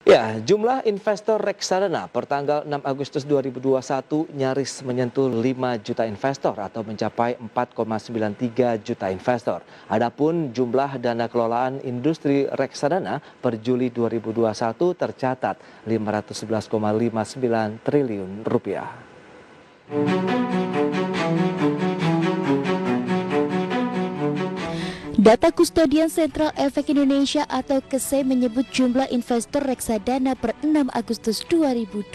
Ya, jumlah investor reksadana pertanggal 6 Agustus 2021 nyaris menyentuh 5 juta investor atau mencapai 4,93 juta investor. Adapun jumlah dana kelolaan industri reksadana per Juli 2021 tercatat 511,59 triliun rupiah. Data Kustodian Sentral Efek Indonesia atau KSE menyebut jumlah investor reksadana per 6 Agustus 2021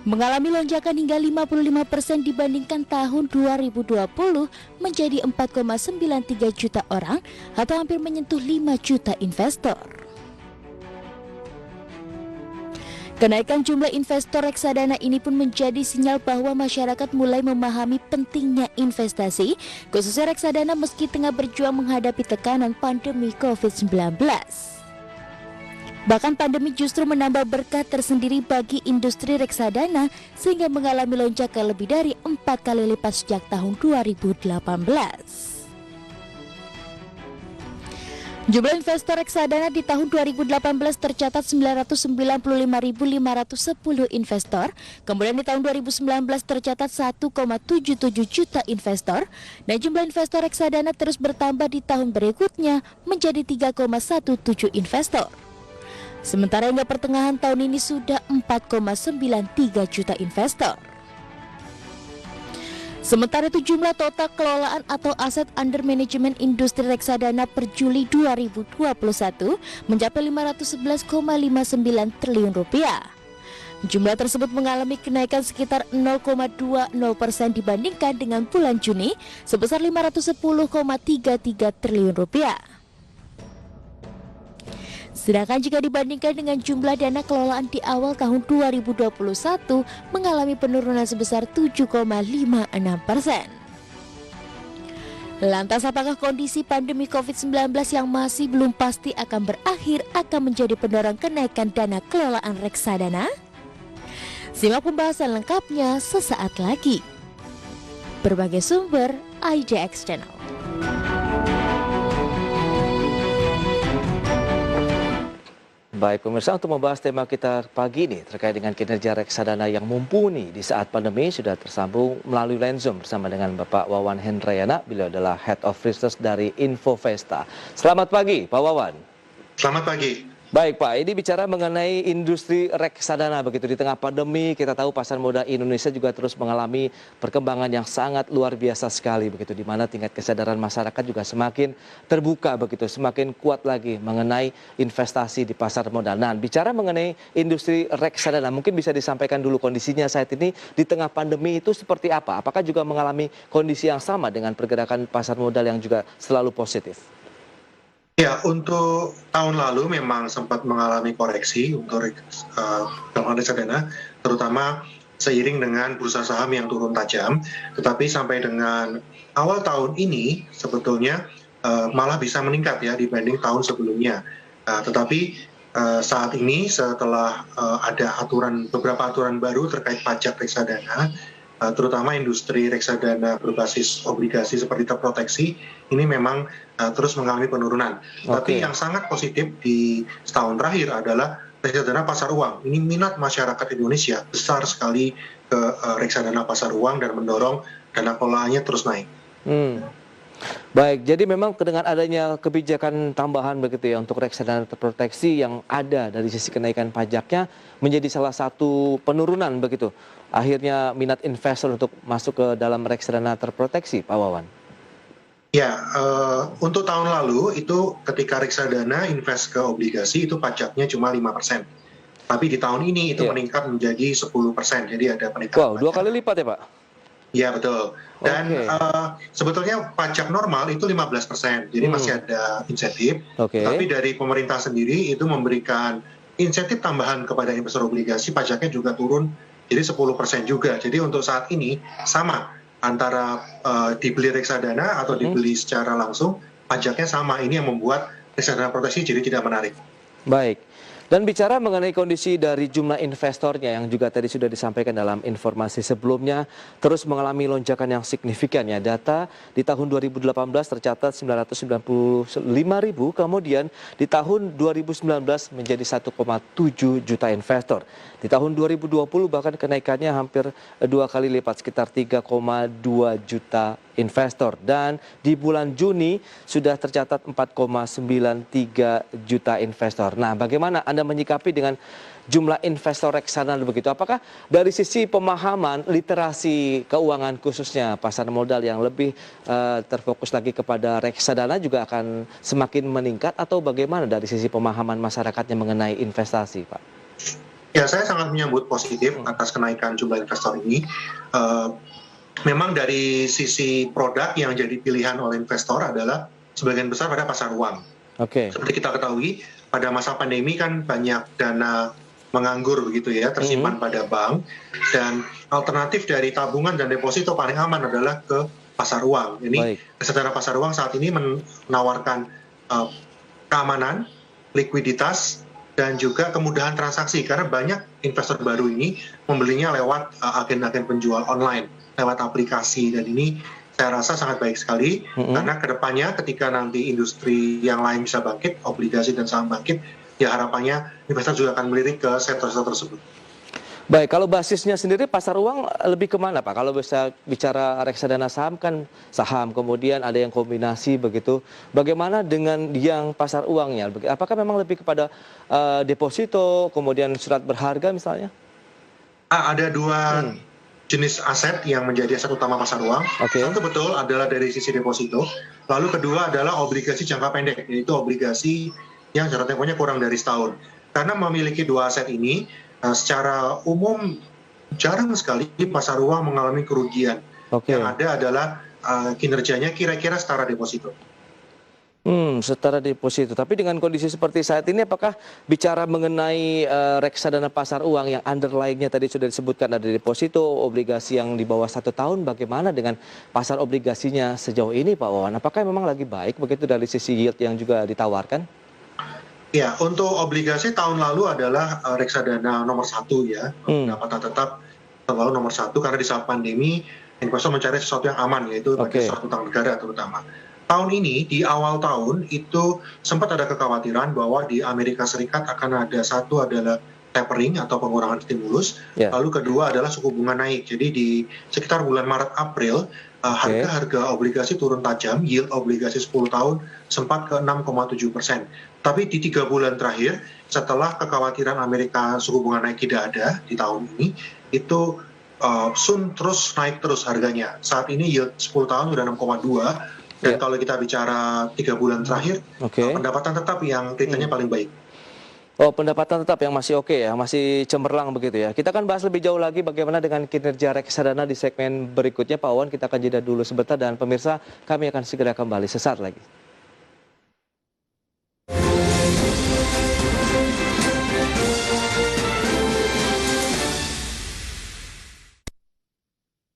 mengalami lonjakan hingga 55% dibandingkan tahun 2020 menjadi 4,93 juta orang atau hampir menyentuh 5 juta investor. Kenaikan jumlah investor reksadana ini pun menjadi sinyal bahwa masyarakat mulai memahami pentingnya investasi, khususnya reksadana meski tengah berjuang menghadapi tekanan pandemi COVID-19. Bahkan pandemi justru menambah berkah tersendiri bagi industri reksadana sehingga mengalami lonjakan lebih dari 4 kali lipat sejak tahun 2018. Jumlah investor reksadana di tahun 2018 tercatat 995.510 investor, kemudian di tahun 2019 tercatat 1,77 juta investor, dan jumlah investor reksadana terus bertambah di tahun berikutnya menjadi 3,17 investor. Sementara hingga pertengahan tahun ini sudah 4,93 juta investor. Sementara itu jumlah total kelolaan atau aset under management industri reksadana per Juli 2021 mencapai 511,59 triliun rupiah. Jumlah tersebut mengalami kenaikan sekitar 0,20% dibandingkan dengan bulan Juni sebesar 510,33 triliun rupiah. Sedangkan jika dibandingkan dengan jumlah dana kelolaan di awal tahun 2021 mengalami penurunan sebesar 7,56%. Lantas apakah kondisi pandemi COVID-19 yang masih belum pasti akan berakhir akan menjadi pendorong kenaikan dana kelolaan reksadana? Simak pembahasan lengkapnya sesaat lagi. Berbagai sumber IDX Channel. Baik pemirsa, untuk membahas tema kita pagi ini terkait dengan kinerja reksadana yang mumpuni di saat pandemi sudah tersambung melalui line Zoom bersama dengan Bapak Wawan Hendrayana. Beliau adalah Head of Research dari Infovesta. Selamat pagi Pak Wawan. Selamat pagi. Baik Pak, ini bicara mengenai industri reksadana begitu di tengah pandemi. Kita tahu pasar modal Indonesia juga terus mengalami perkembangan yang sangat luar biasa sekali begitu, di mana tingkat kesadaran masyarakat juga semakin terbuka begitu, semakin kuat lagi mengenai investasi di pasar modal. Nah, bicara mengenai industri reksadana, mungkin bisa disampaikan dulu kondisinya saat ini di tengah pandemi itu seperti apa? Apakah juga mengalami kondisi yang sama dengan pergerakan pasar modal yang juga selalu positif? Ya, untuk tahun lalu memang sempat mengalami koreksi untuk reksadana, terutama seiring dengan bursa saham yang turun tajam. Tetapi sampai dengan awal tahun ini sebetulnya malah bisa meningkat ya dibanding tahun sebelumnya. Tetapi saat ini setelah ada beberapa aturan baru terkait pajak reksadana, terutama industri reksadana berbasis obligasi seperti terproteksi, ini memang terus mengalami penurunan. Tapi yang sangat positif di setahun terakhir adalah reksadana pasar uang. Ini minat masyarakat Indonesia besar sekali ke reksadana pasar uang dan mendorong dana kelolaannya terus naik. Baik, jadi memang dengan adanya kebijakan tambahan begitu ya untuk reksadana terproteksi yang ada dari sisi kenaikan pajaknya menjadi salah satu penurunan begitu. Akhirnya minat investor untuk masuk ke dalam reksadana terproteksi, Pak Wawan. Ya, untuk tahun lalu itu ketika reksadana invest ke obligasi itu pajaknya cuma 5%. Tapi di tahun ini itu meningkat menjadi 10%. Jadi ada peningkatan. Wow, 2 kali lipat ya Pak? Ya betul. Dan sebetulnya pajak normal itu 15%. Jadi masih ada insentif. Tapi dari pemerintah sendiri itu memberikan insentif tambahan kepada investor obligasi, pajaknya juga turun jadi 10% juga. Jadi untuk saat ini sama antara dibeli reksadana atau dibeli secara langsung, pajaknya sama. Ini yang membuat reksadana proteksi jadi tidak menarik. Baik. Dan bicara mengenai kondisi dari jumlah investornya yang juga tadi sudah disampaikan dalam informasi sebelumnya terus mengalami lonjakan yang signifikan ya. Data di tahun 2018 tercatat 995.000, kemudian di tahun 2019 menjadi 1,7 juta investor. Di tahun 2020 bahkan kenaikannya hampir 2 kali lipat, sekitar 3,2 juta investor, dan di bulan Juni sudah tercatat 4,93 juta investor. Nah, bagaimana Anda menyikapi dengan jumlah investor reksadana begitu? Apakah dari sisi pemahaman literasi keuangan khususnya pasar modal yang lebih terfokus lagi kepada reksadana juga akan semakin meningkat, atau bagaimana dari sisi pemahaman masyarakatnya mengenai investasi, Pak? Ya, saya sangat menyambut positif atas kenaikan jumlah investor ini. Memang dari sisi produk yang jadi pilihan oleh investor adalah sebagian besar pada pasar uang. Oke. Seperti kita ketahui, pada masa pandemi kan banyak dana menganggur begitu ya, tersimpan pada bank, dan alternatif dari tabungan dan deposito paling aman adalah ke pasar uang. Ini reksadana pasar uang saat ini menawarkan keamanan, likuiditas, dan juga kemudahan transaksi, karena banyak investor baru ini membelinya lewat agen-agen penjual online, lewat aplikasi, dan ini saya rasa sangat baik sekali, karena kedepannya ketika nanti industri yang lain bisa bangkit, obligasi dan saham bangkit, ya harapannya investor juga akan melirik ke sektor-sektor tersebut. Baik, kalau basisnya sendiri pasar uang lebih kemana, Pak? Kalau bisa bicara reksadana saham kan saham, kemudian ada yang kombinasi begitu. Bagaimana dengan yang pasar uangnya? Apakah memang lebih kepada deposito, kemudian surat berharga misalnya? Ada dua jenis aset yang menjadi aset utama pasar uang. Satu betul adalah dari sisi deposito, lalu kedua adalah obligasi jangka pendek, yaitu obligasi yang jangka tempohnya kurang dari setahun. Karena memiliki dua aset ini, secara umum jarang sekali pasar uang mengalami kerugian. Yang ada adalah kinerjanya kira-kira setara deposito. Setara deposito. Tapi dengan kondisi seperti saat ini, apakah bicara mengenai reksadana pasar uang yang underlying-nya tadi sudah disebutkan ada deposito, obligasi yang di bawah 1 tahun, bagaimana dengan pasar obligasinya sejauh ini, Pak Wawan? Apakah memang lagi baik begitu dari sisi yield yang juga ditawarkan? Ya, untuk obligasi tahun lalu adalah reksadana nomor 1 ya, pendapatan tetap selalu nomor 1, karena di saat pandemi investor mencari sesuatu yang aman, yaitu bagi suatu utang negara terutama. Tahun ini di awal tahun itu sempat ada kekhawatiran bahwa di Amerika Serikat akan ada satu adalah tapering atau pengurangan stimulus, lalu kedua adalah suku bunga naik. Jadi di sekitar bulan Maret April harga-harga obligasi turun tajam, yield obligasi 10 tahun sempat ke 6,7%. Tapi di 3 bulan terakhir setelah kekhawatiran Amerika suku bunga naik tidak ada di tahun ini, itu terus naik terus harganya. Saat ini yield 10 tahun sudah 6,2, dan kalau kita bicara 3 bulan terakhir, pendapatan tetap yang returnnya paling baik. Oh, pendapatan tetap yang masih oke ya, masih cemerlang begitu ya. Kita akan bahas lebih jauh lagi bagaimana dengan kinerja reksadana di segmen berikutnya, Pak Wawan. Kita akan jeda dulu sebentar, dan pemirsa, kami akan segera kembali sesaat lagi.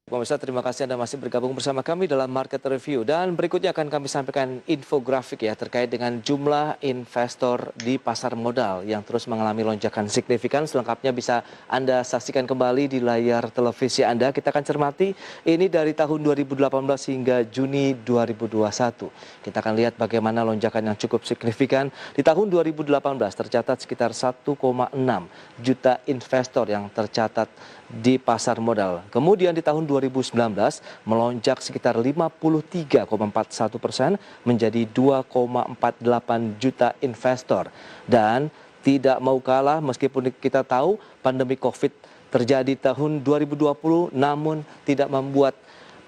Pemirsa, terima kasih Anda masih bergabung bersama kami dalam Market Review, dan berikutnya akan kami sampaikan infografik ya terkait dengan jumlah investor di pasar modal yang terus mengalami lonjakan signifikan. Selengkapnya bisa Anda saksikan kembali di layar televisi Anda. Kita akan cermati ini dari tahun 2018 hingga Juni 2021. Kita akan lihat bagaimana lonjakan yang cukup signifikan. Di tahun 2018 tercatat sekitar 1,6 juta investor yang tercatat di pasar modal. Kemudian di tahun 2019 melonjak sekitar 53,41% menjadi 2,48 juta investor. Dan tidak mau kalah, meskipun kita tahu pandemi COVID terjadi tahun 2020, namun tidak membuat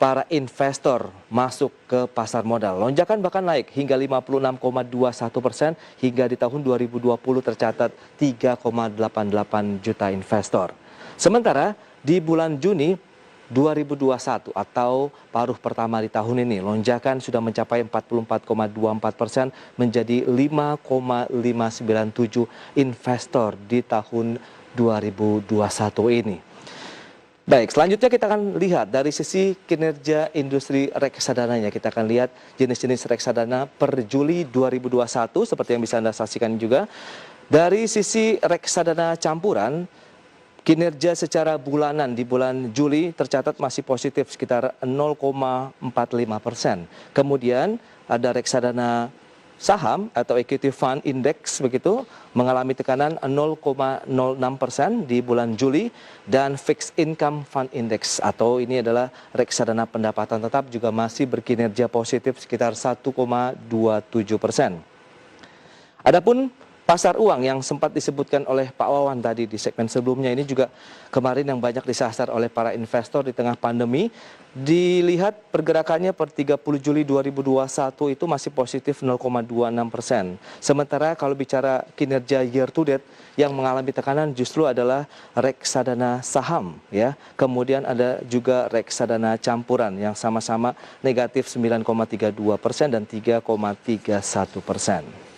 para investor masuk ke pasar modal. Lonjakan bahkan naik hingga 56,21% hingga di tahun 2020 tercatat 3,88 juta investor. Sementara di bulan Juni 2021 atau paruh pertama di tahun ini, lonjakan sudah mencapai 44,24% menjadi 5,597 investor di tahun 2021 ini. Baik, selanjutnya kita akan lihat dari sisi kinerja industri reksadananya. Kita akan lihat jenis-jenis reksadana per Juli 2021 seperti yang bisa Anda saksikan juga. Dari sisi reksadana campuran, kinerja secara bulanan di bulan Juli tercatat masih positif sekitar 0,45%. Kemudian ada reksadana saham atau equity fund index begitu mengalami tekanan 0,06% di bulan Juli, dan fixed income fund index atau ini adalah reksadana pendapatan tetap juga masih berkinerja positif sekitar 1,27%. Adapun pasar uang yang sempat disebutkan oleh Pak Wawan tadi di segmen sebelumnya, ini juga kemarin yang banyak disasar oleh para investor di tengah pandemi. Dilihat pergerakannya per 30 Juli 2021 itu masih positif 0,26%. Sementara kalau bicara kinerja year to date, yang mengalami tekanan justru adalah reksadana saham ya. Kemudian ada juga reksadana campuran yang sama-sama negatif 9,32% dan 3,31%.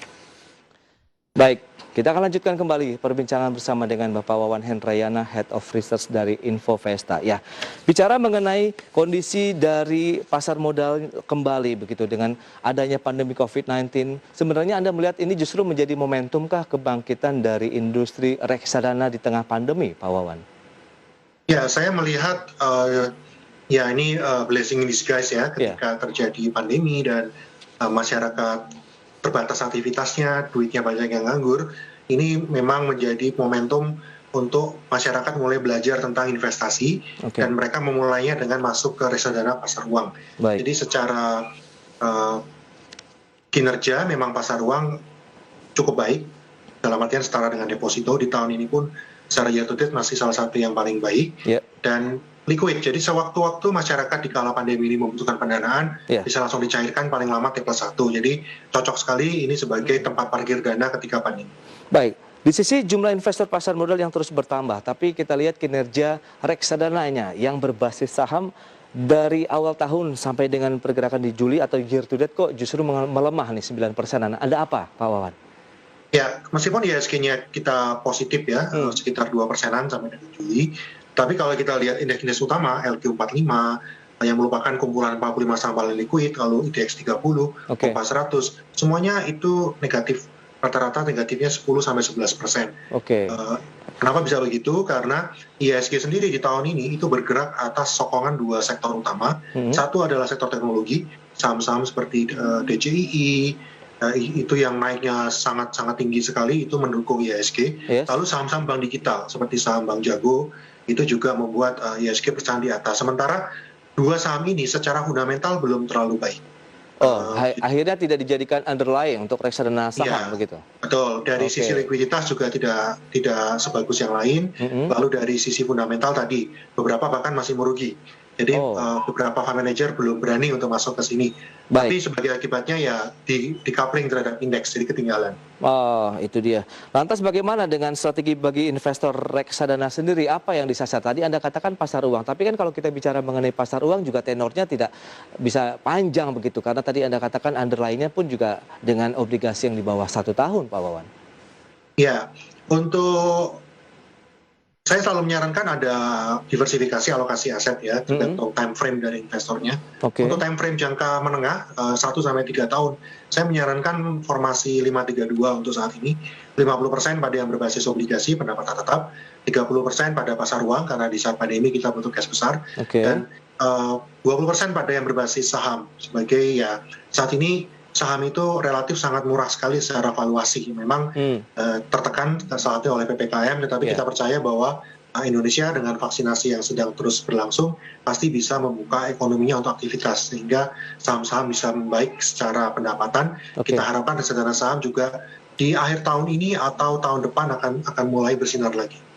Baik, kita akan lanjutkan kembali perbincangan bersama dengan Bapak Wawan Hendrayana, Head of Research dari Infovesta. Ya, bicara mengenai kondisi dari pasar modal kembali begitu dengan adanya pandemi COVID-19, sebenarnya Anda melihat ini justru menjadi momentumkah kebangkitan dari industri reksadana di tengah pandemi, Pak Wawan? Ya, saya melihat ya ini blessing in disguise ya ketika terjadi pandemi dan masyarakat terbatas aktivitasnya, duitnya banyak yang nganggur. Ini memang menjadi momentum untuk masyarakat mulai belajar tentang investasi, dan mereka memulainya dengan masuk ke reksadana pasar uang. Baik. Jadi secara kinerja memang pasar uang cukup baik, dalam artian setara dengan deposito. Di tahun ini pun secara year to date masih salah satu yang paling baik, dan liquid. Jadi sewaktu-waktu masyarakat di kala pandemi ini membutuhkan pendanaan, bisa langsung dicairkan paling lama T+1. Jadi cocok sekali ini sebagai tempat parkir dana ketika pandemi. Baik, di sisi jumlah investor pasar modal yang terus bertambah, tapi kita lihat kinerja reksadananya yang berbasis saham dari awal tahun sampai dengan pergerakan di Juli atau year to date kok justru melemah nih 9%. Ada apa, Pak Wawan? Ya, meskipun IHSG-nya kita positif ya, sekitar 2%-an sampai dengan Juli, tapi kalau kita lihat indeks-indeks utama, LQ45, yang merupakan kumpulan 45 saham paling liquid, lalu IDX 30, Kompas 100, semuanya itu negatif. Rata-rata negatifnya 10-11%. Kenapa bisa begitu? Karena IHSG sendiri di tahun ini itu bergerak atas sokongan dua sektor utama. Satu adalah sektor teknologi, saham-saham seperti DJII, itu yang naiknya sangat-sangat tinggi sekali, itu mendukung IHSG. Lalu saham-saham bank digital seperti saham Bank Jago, itu juga membuat IHSG bertahan di atas. Sementara dua saham ini secara fundamental belum terlalu baik. Akhirnya tidak dijadikan underlying untuk reksadana saham begitu. Betul, dari sisi likuiditas juga tidak sebagus yang lain. Lalu dari sisi fundamental tadi beberapa bahkan masih merugi. Jadi beberapa fund manager belum berani untuk masuk ke sini. Tapi sebagai akibatnya ya di coupling terhadap indeks, jadi ketinggalan. Oh, itu dia. Lantas bagaimana dengan strategi bagi investor reksadana sendiri? Apa yang disasar? Tadi Anda katakan pasar uang, tapi kan kalau kita bicara mengenai pasar uang juga tenornya tidak bisa panjang begitu. Karena tadi Anda katakan underlying-nya pun juga dengan obligasi yang di bawah 1 tahun, Pak Wawan. Ya, untuk saya selalu menyarankan ada diversifikasi alokasi aset ya, tergantung time frame dari investornya. Untuk time frame jangka menengah 1-3 tahun, saya menyarankan formasi 532 untuk saat ini. 50% pada yang berbasis obligasi pendapatan tetap, 30% pada pasar uang karena di saat pandemi kita butuh cash besar, dan 20% pada yang berbasis saham. Sebagai ya saat ini saham itu relatif sangat murah sekali secara valuasi. Memang tertekan saat ini oleh PPKM, tetapi kita percaya bahwa Indonesia dengan vaksinasi yang sedang terus berlangsung pasti bisa membuka ekonominya untuk aktivitas, sehingga saham-saham bisa membaik secara pendapatan. Kita harapkan reksadana saham juga di akhir tahun ini atau tahun depan akan mulai bersinar lagi.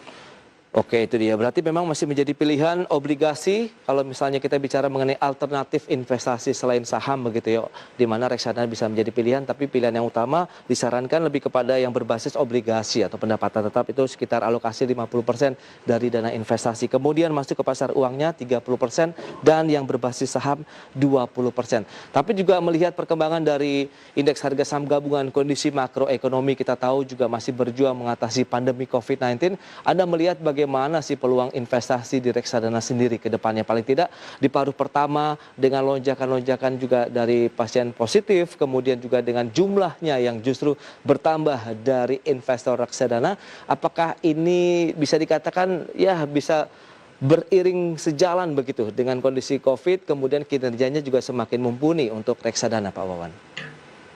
Oke, itu dia. Berarti memang masih menjadi pilihan obligasi kalau misalnya kita bicara mengenai alternatif investasi selain saham begitu ya, di mana reksadana bisa menjadi pilihan, tapi pilihan yang utama disarankan lebih kepada yang berbasis obligasi atau pendapatan tetap, itu sekitar alokasi 50% dari dana investasi. Kemudian masuk ke pasar uangnya 30% dan yang berbasis saham 20%. Tapi juga melihat perkembangan dari indeks harga saham gabungan, kondisi makroekonomi kita tahu juga masih berjuang mengatasi pandemi COVID-19. Anda melihat bagaimana bagaimana sih peluang investasi di reksadana sendiri ke depannya? Paling tidak di paruh pertama dengan lonjakan-lonjakan juga dari pasien positif, kemudian juga dengan jumlahnya yang justru bertambah dari investor reksadana, apakah ini bisa dikatakan ya bisa beriring sejalan begitu dengan kondisi COVID, kemudian kinerjanya juga semakin mumpuni untuk reksadana, Pak Wawan?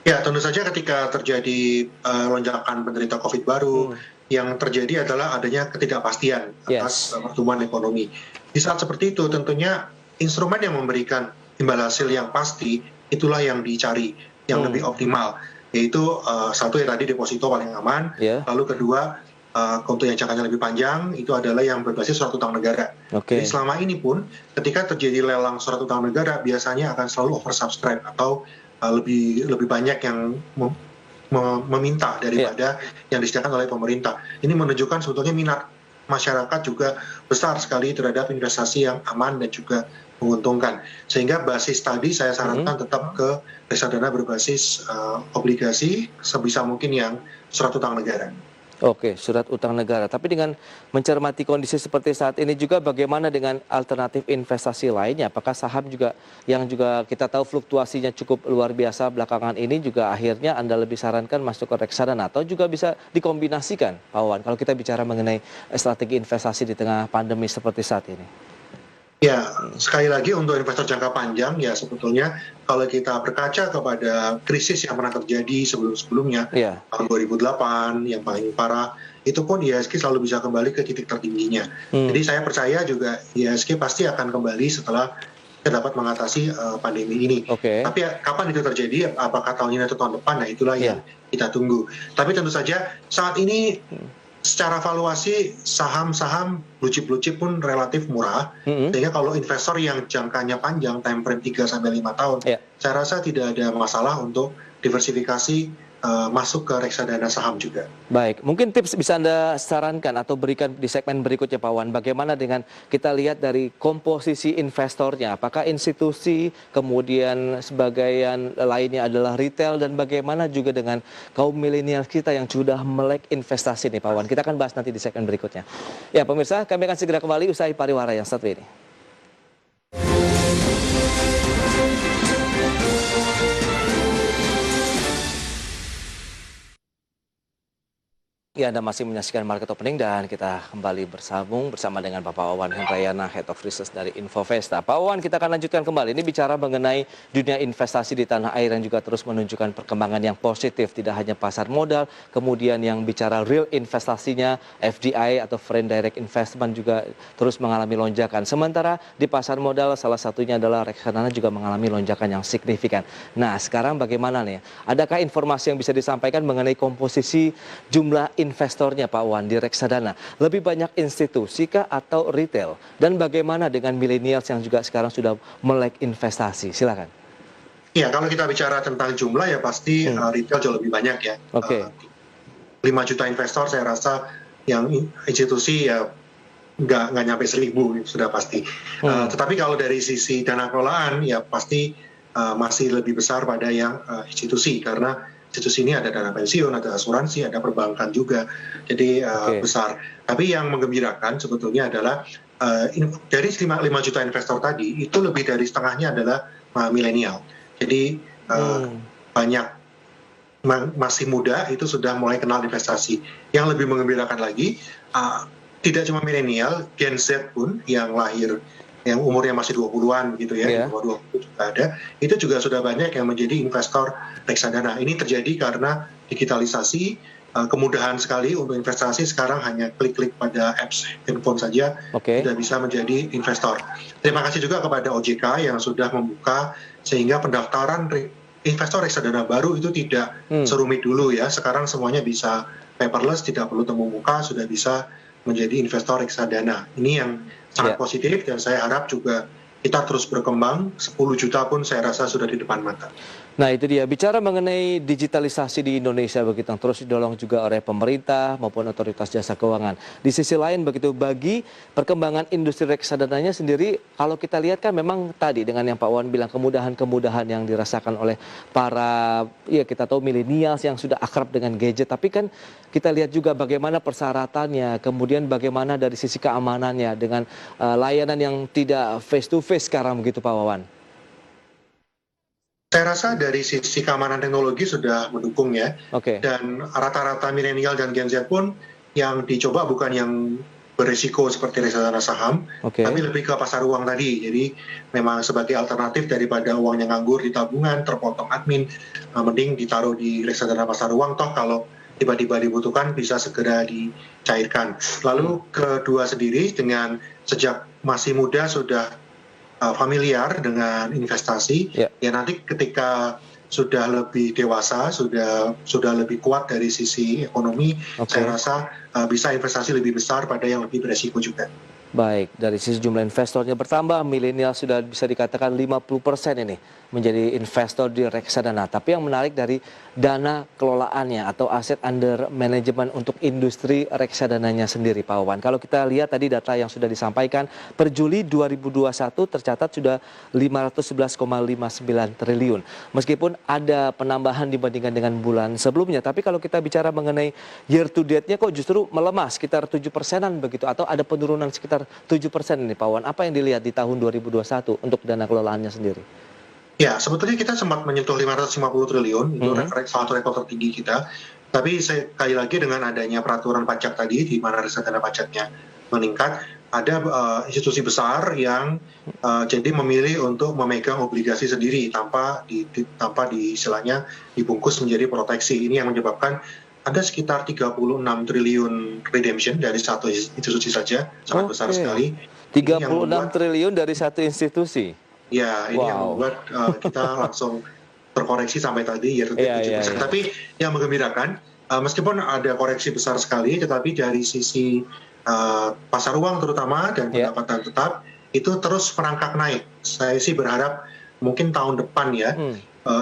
Ya, tentu saja ketika terjadi lonjakan penderita COVID baru, yang terjadi adalah adanya ketidakpastian atas pertumbuhan ekonomi. Di saat seperti itu, tentunya instrumen yang memberikan imbal hasil yang pasti, itulah yang dicari, yang lebih optimal. Yaitu satu ya tadi deposito paling aman, lalu kedua konto yang jangkanya lebih panjang, itu adalah yang berbasis surat utang negara. Jadi selama ini pun, ketika terjadi lelang surat utang negara, biasanya akan selalu oversubscribe atau lebih banyak yang meminta daripada yang disediakan oleh pemerintah. Ini menunjukkan sebetulnya minat masyarakat juga besar sekali terhadap investasi yang aman dan juga menguntungkan. Sehingga basis tadi saya sarankan tetap ke reksadana berbasis obligasi sebisa mungkin yang surat utang negara. Oke, surat utang negara. Tapi dengan mencermati kondisi seperti saat ini juga bagaimana dengan alternatif investasi lainnya? Apakah saham juga yang juga kita tahu fluktuasinya cukup luar biasa belakangan ini juga akhirnya Anda lebih sarankan masuk ke reksadana atau juga bisa dikombinasikan, Pak Wawan, kalau kita bicara mengenai strategi investasi di tengah pandemi seperti saat ini? Ya, sekali lagi untuk investor jangka panjang ya sebetulnya kalau kita berkaca kepada krisis yang pernah terjadi sebelum-sebelumnya, tahun 2008 yang paling parah, itu pun IHSG selalu bisa kembali ke titik tertingginya. Jadi saya percaya juga IHSG pasti akan kembali setelah kita dapat mengatasi pandemi ini. Tapi kapan itu terjadi, apakah tahun ini atau tahun depan, nah itulah yang kita tunggu. Tapi tentu saja saat ini secara valuasi saham-saham blue chip pun relatif murah, sehingga kalau investor yang jangkanya panjang, time frame 3-5 tahun, saya rasa tidak ada masalah untuk diversifikasi masuk ke reksadana saham juga. Baik, mungkin tips bisa Anda sarankan atau berikan di segmen berikutnya, Pak Wawan. Bagaimana dengan kita lihat dari komposisi investornya? Apakah institusi, kemudian sebagian lainnya adalah retail, dan bagaimana juga dengan kaum milenial kita yang sudah melek investasi nih, Pak Wawan? Kita akan bahas nanti di segmen berikutnya. Ya, pemirsa, kami akan segera kembali usai pariwara yang satu ini. Ya, Anda masih menyaksikan Market Opening dan kita kembali bersambung bersama dengan Bapak Wawan Hendrayana, Head of Research dari Infovesta. Pak Wawan, kita akan lanjutkan kembali. Ini bicara mengenai dunia investasi di tanah air yang juga terus menunjukkan perkembangan yang positif. Tidak hanya pasar modal, kemudian yang bicara real investasinya, FDI atau Foreign Direct Investment juga terus mengalami lonjakan. Sementara di pasar modal salah satunya adalah reksadana juga mengalami lonjakan yang signifikan. Nah, sekarang bagaimana nih? Adakah informasi yang bisa disampaikan mengenai komposisi jumlah investornya, Pak Wawan, di reksadana? Lebih banyak institusi kah atau retail? Dan bagaimana dengan millennials yang juga sekarang sudah melek investasi? Silakan. Ya, kalau kita bicara tentang jumlah ya pasti retail jauh lebih banyak ya. 5 juta investor saya rasa, yang institusi ya nggak nyampe 1.000 sudah pasti. Tetapi kalau dari sisi dana kelolaan ya pasti masih lebih besar pada yang institusi, karena institusi ini ada dana pensiun, ada asuransi, ada perbankan juga, jadi besar. Tapi yang menggembirakan sebetulnya adalah dari 5 juta investor tadi, itu lebih dari setengahnya adalah milenial. Jadi banyak masih muda itu sudah mulai kenal investasi. Yang lebih menggembirakan lagi, tidak cuma milenial, Gen Z pun yang lahir, yang umurnya masih 20-an gitu ya, di bawah 20 juga ada, itu juga sudah banyak yang menjadi investor reksadana. Ini terjadi karena digitalisasi, kemudahan sekali untuk investasi, sekarang hanya klik-klik pada apps handphone saja, sudah bisa menjadi investor. Terima kasih juga kepada OJK yang sudah membuka, sehingga pendaftaran investor reksadana baru itu tidak serumit dulu ya, sekarang semuanya bisa paperless, tidak perlu temu muka, sudah bisa menjadi investor reksadana. Ini yang sangat positif, dan saya harap juga kita terus berkembang. 10 juta pun saya rasa sudah di depan mata. Nah itu dia, bicara mengenai digitalisasi di Indonesia begitu yang terus didorong juga oleh pemerintah maupun otoritas jasa keuangan. Di sisi lain begitu bagi perkembangan industri reksadananya sendiri, kalau kita lihat kan memang tadi dengan yang Pak Wawan bilang kemudahan-kemudahan yang dirasakan oleh para, ya kita tahu milenials yang sudah akrab dengan gadget, tapi kan kita lihat juga bagaimana persyaratannya, kemudian bagaimana dari sisi keamanannya dengan layanan yang tidak face to face sekarang begitu Pak Wawan. Saya rasa dari sisi keamanan teknologi sudah mendukung ya. Oke. Dan rata-rata milenial dan Gen Z pun yang dicoba bukan yang berisiko seperti reksadana saham, tapi lebih ke pasar uang tadi. Jadi memang sebagai alternatif daripada uang yang nganggur di tabungan, terpotong admin, mending ditaruh di reksadana pasar uang, toh kalau tiba-tiba dibutuhkan bisa segera dicairkan. Lalu kedua sendiri dengan sejak masih muda sudah familiar dengan investasi, ya nanti ketika sudah lebih dewasa, sudah lebih kuat dari sisi ekonomi, saya rasa bisa investasi lebih besar pada yang lebih beresiko juga. Baik, dari sisi jumlah investornya bertambah, milenial sudah bisa dikatakan 50% ini menjadi investor di reksadana. Tapi yang menarik dari dana kelolaannya atau aset under management untuk industri reksadananya sendiri, Pak Wawan. Kalau kita lihat tadi data yang sudah disampaikan, per Juli 2021 tercatat sudah 511,59 triliun. Meskipun ada penambahan dibandingkan dengan bulan sebelumnya, tapi kalau kita bicara mengenai year to date-nya kok justru melemah sekitar 7%-an begitu, atau ada penurunan sekitar 7% ini Pak Wawan. Apa yang dilihat di tahun 2021 untuk dana kelolaannya sendiri? Ya, sebetulnya kita sempat menyentuh 550 triliun, itu salah satu rekor tertinggi kita. Tapi sekali lagi dengan adanya peraturan pajak tadi, di mana reksadana pajaknya meningkat, ada institusi besar yang jadi memilih untuk memegang obligasi sendiri tanpa di istilahnya dibungkus menjadi proteksi. Ini yang menyebabkan ada sekitar 36 triliun redemption dari satu institusi saja, sangat besar sekali. 36 triliun dari satu institusi? Ya, ini yang membuat kita langsung terkoreksi sampai tadi ya 7%. Tapi yang menggembirakan, meskipun ada koreksi besar sekali, tetapi dari sisi pasar uang terutama dan pendapatan tetap, itu terus merangkak naik. Saya sih berharap mungkin tahun depan ya,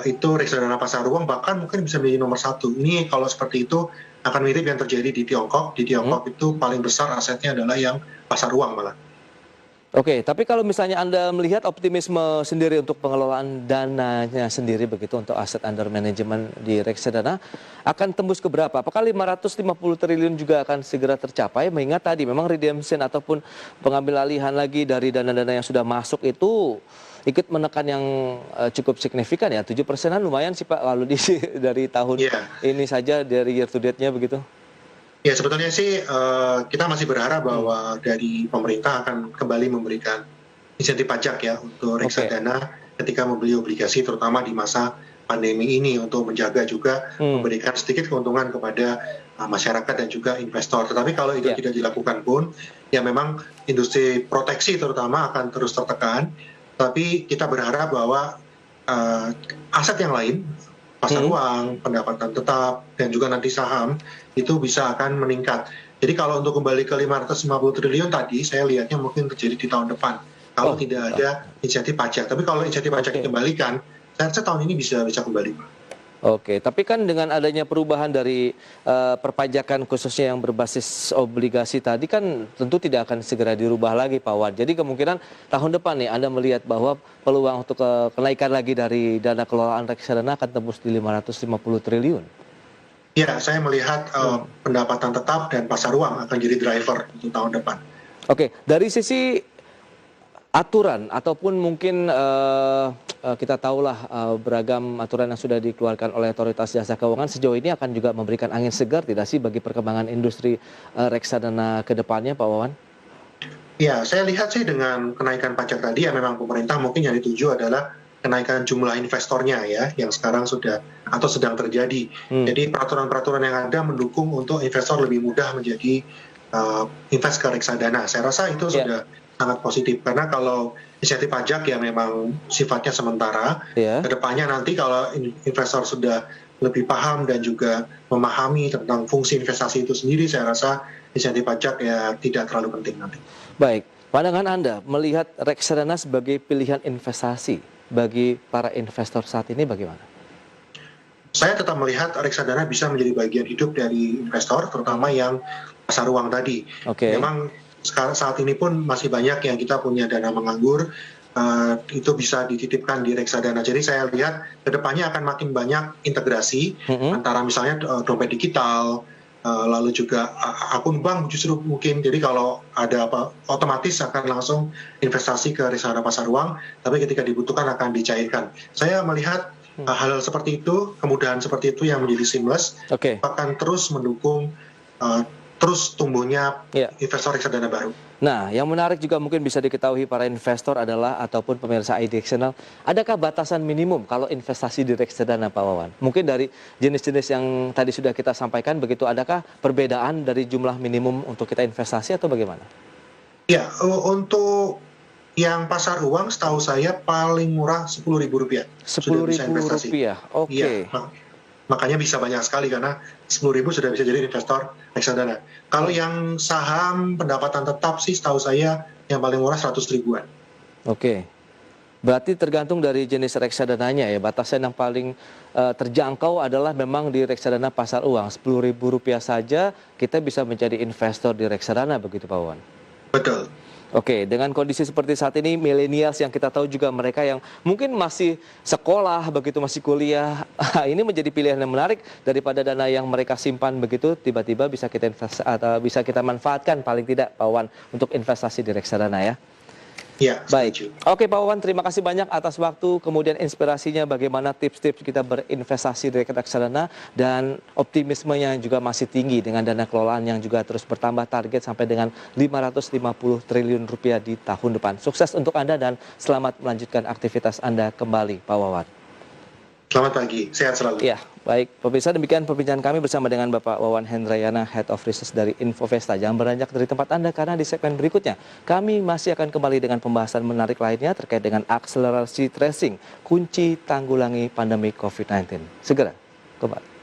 itu reksadana pasar uang bahkan mungkin bisa menjadi nomor 1. Ini kalau seperti itu akan mirip yang terjadi di Tiongkok. Di Tiongkok itu paling besar asetnya adalah yang pasar uang malah. Oke, tapi kalau misalnya Anda melihat optimisme sendiri untuk pengelolaan dananya sendiri begitu untuk aset under management di reksadana akan tembus ke berapa? Apakah 550 triliun juga akan segera tercapai? Mengingat tadi memang redemption ataupun pengambil alihan lagi dari dana-dana yang sudah masuk itu ikut menekan yang cukup signifikan ya, 7%-an lumayan sih Pak kalau dari tahun ini saja dari year to date-nya begitu. Ya sebetulnya sih kita masih berharap bahwa dari pemerintah akan kembali memberikan insentif pajak ya untuk reksadana ketika membeli obligasi terutama di masa pandemi ini untuk menjaga juga memberikan sedikit keuntungan kepada masyarakat dan juga investor. Tetapi kalau itu tidak dilakukan pun ya memang industri proteksi terutama akan terus tertekan. Tapi kita berharap bahwa aset yang lain, pasar uang, pendapatan tetap, dan juga nanti saham, itu bisa akan meningkat. Jadi kalau untuk kembali ke 550 triliun tadi, saya lihatnya mungkin terjadi di tahun depan. Kalau tidak ada insentif pajak. Tapi kalau insentif pajak dikembalikan, saya rasa tahun ini bisa kembali. Oke, tapi kan dengan adanya perubahan dari perpajakan khususnya yang berbasis obligasi tadi kan tentu tidak akan segera dirubah lagi Pak Wawan. Jadi kemungkinan tahun depan nih Anda melihat bahwa peluang untuk kenaikan lagi dari dana kelolaan reksadana akan tembus di 550 triliun. Ya, saya melihat pendapatan tetap dan pasar uang akan jadi driver untuk tahun depan. Oke, dari sisi aturan ataupun mungkin kita tahulah beragam aturan yang sudah dikeluarkan oleh otoritas jasa keuangan sejauh ini akan juga memberikan angin segar tidak sih bagi perkembangan industri reksadana ke depannya Pak Wawan? Ya, saya lihat sih dengan kenaikan pajak tadi ya memang pemerintah mungkin yang dituju adalah kenaikan jumlah investornya ya yang sekarang sudah atau sedang terjadi. Jadi peraturan-peraturan yang ada mendukung untuk investor lebih mudah menjadi invest ke reksadana. Saya rasa itu sudah sangat positif karena kalau insentif pajak yang memang sifatnya sementara, kedepannya nanti kalau investor sudah lebih paham dan juga memahami tentang fungsi investasi itu sendiri, saya rasa insentif pajak ya tidak terlalu penting nanti. Baik, pandangan Anda melihat reksadana sebagai pilihan investasi bagi para investor saat ini bagaimana? saya tetap melihat reksadana bisa menjadi bagian hidup dari investor, terutama yang pasar uang tadi. Oke. Memang sekarang saat ini pun masih banyak yang kita punya dana menganggur, itu bisa dititipkan di reksadana. Jadi saya lihat kedepannya akan makin banyak integrasi antara misalnya dompet digital, lalu juga akun bank justru mungkin. Jadi kalau ada apa, otomatis akan langsung investasi ke reksadana pasar uang, tapi ketika dibutuhkan akan dicairkan. Saya melihat hal-hal seperti itu, kemudahan seperti itu yang menjadi seamless, akan terus mendukung terus tumbuhnya investor reksadana baru. Nah, yang menarik juga mungkin bisa diketahui para investor adalah ataupun pemirsa iDirectional, adakah batasan minimum kalau investasi di reksadana, Pak Wawan? Mungkin dari jenis-jenis yang tadi sudah kita sampaikan begitu, adakah perbedaan dari jumlah minimum untuk kita investasi atau bagaimana? Ya, untuk yang pasar uang setahu saya paling murah Rp10.000. Rp10.000, oke. Ya, makanya bisa banyak sekali karena 10.000 sudah bisa jadi investor reksadana. Kalau yang saham pendapatan tetap sih setahu saya yang paling murah 100 ribuan. Oke. Berarti tergantung dari jenis reksadananya ya. Batasan yang paling terjangkau adalah memang di reksadana pasar uang. Rp10.000 saja kita bisa menjadi investor di reksadana, begitu Pak Wawan? Betul. Oke, dengan kondisi seperti saat ini, milenials yang kita tahu juga mereka yang mungkin masih sekolah, begitu masih kuliah, ini menjadi pilihan yang menarik daripada dana yang mereka simpan begitu, tiba-tiba bisa kita atau bisa kita manfaatkan paling tidak, Pak Wawan, untuk investasi di reksadana ya. Ya, baik. Oke Pak Wawan, terima kasih banyak atas waktu, kemudian inspirasinya bagaimana tips-tips kita berinvestasi di reksadana dan optimismenya juga masih tinggi dengan dana kelolaan yang juga terus bertambah, target sampai dengan Rp550 triliun di tahun depan. Sukses untuk Anda dan selamat melanjutkan aktivitas Anda kembali, Pak Wawan. Selamat pagi, sehat selalu. Ya, baik. Pemirsa, demikian perbincangan kami bersama dengan Bapak Wawan Hendrayana, Head of Research dari Infovesta. Jangan beranjak dari tempat Anda karena di segmen berikutnya kami masih akan kembali dengan pembahasan menarik lainnya terkait dengan akselerasi tracing, kunci tanggulangi pandemi COVID-19. Segera kembali.